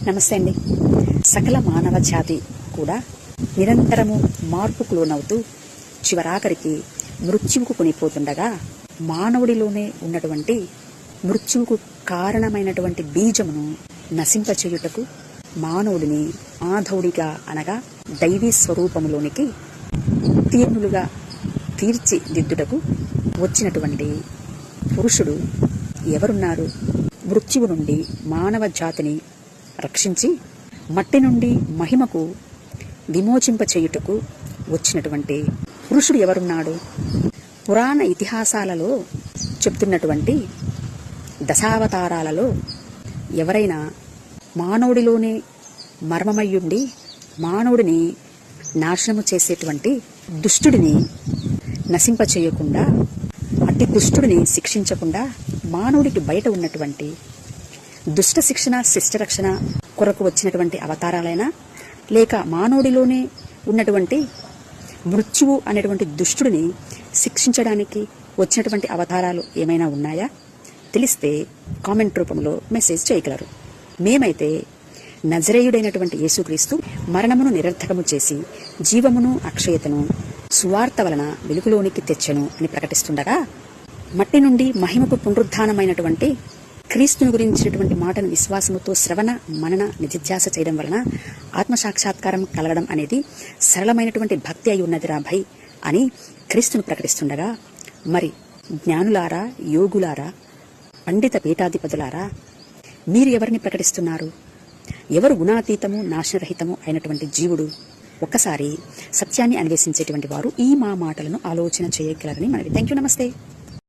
నమస్తే అండి. సకల మానవ జాతి కూడా నిరంతరము మార్పుకు లోనవుతూ చివరాఖరికి మృత్యువుకు కొనిపోతుండగా మానవుడిలోనే ఉన్నటువంటి మృత్యువుకు కారణమైనటువంటి బీజమును నశింపచేయుటకు మానవుడిని మాధవుడిగా అనగా దైవీ స్వరూపములోనికి ఉత్తీర్ణులుగా తీర్చిదిద్దుటకు వచ్చినటువంటి పురుషుడు ఎవరున్నారు? మృత్యువు నుండి మానవ జాతిని రక్షించి మట్టి నుండి మహిమకు విమోచింపచేయుటకు వచ్చినటువంటి పురుషుడు ఎవరున్నాడు? పురాణ ఇతిహాసాలలో చెప్తున్నటువంటి దశావతారాలలో ఎవరైనా మానవుడిలోనే మర్మమయ్యుండి మానవుడిని నాశనము చేసేటువంటి దుష్టుడిని నశింపచేయకుండా, అట్టి దుష్టుడిని శిక్షించకుండా మానవుడికి బయట ఉన్నటువంటి దుష్ట శిక్షణ శిష్ట రక్షణ కొరకు వచ్చినటువంటి అవతారాలైనా, లేక మానవుడిలోనే ఉన్నటువంటి మృత్యువు అనేటువంటి దుష్టుడిని శిక్షించడానికి వచ్చినటువంటి అవతారాలు ఏమైనా ఉన్నాయా? తెలిస్తే కామెంట్ రూపంలో మెసేజ్ చేయగలరు. మేమైతే నజరేయుడైనటువంటి యేసుక్రీస్తు మరణమును నిరర్థకము చేసి జీవమును అక్షయతను సువార్త వలన వెలుగులోనికి తెచ్చెను అని ప్రకటిస్తుండగా, మట్టి నుండి మహిమకు పునరుద్ధానమైనటువంటి క్రీస్తుని గురించినటువంటి మాటను విశ్వాసముతో శ్రవణ మనన నిధిధ్యాస చేయడం వలన ఆత్మసాక్షాత్కారం కలగడం అనేది సరళమైనటువంటి భక్తి అయి ఉన్నదిరా భై అని క్రీస్తును ప్రకటిస్తుండగా, మరి జ్ఞానులారా, యోగులారా, పండిత పీఠాధిపతులారా, మీరు ఎవరిని ప్రకటిస్తున్నారు? ఎవరు గుణాతీతము నాశనరహితము అయినటువంటి జీవుడు? ఒక్కసారి సత్యాన్ని అన్వేషించేటువంటి వారు ఈ మా మాటలను ఆలోచన చేయగలరని మనవి. Thank you. నమస్తే.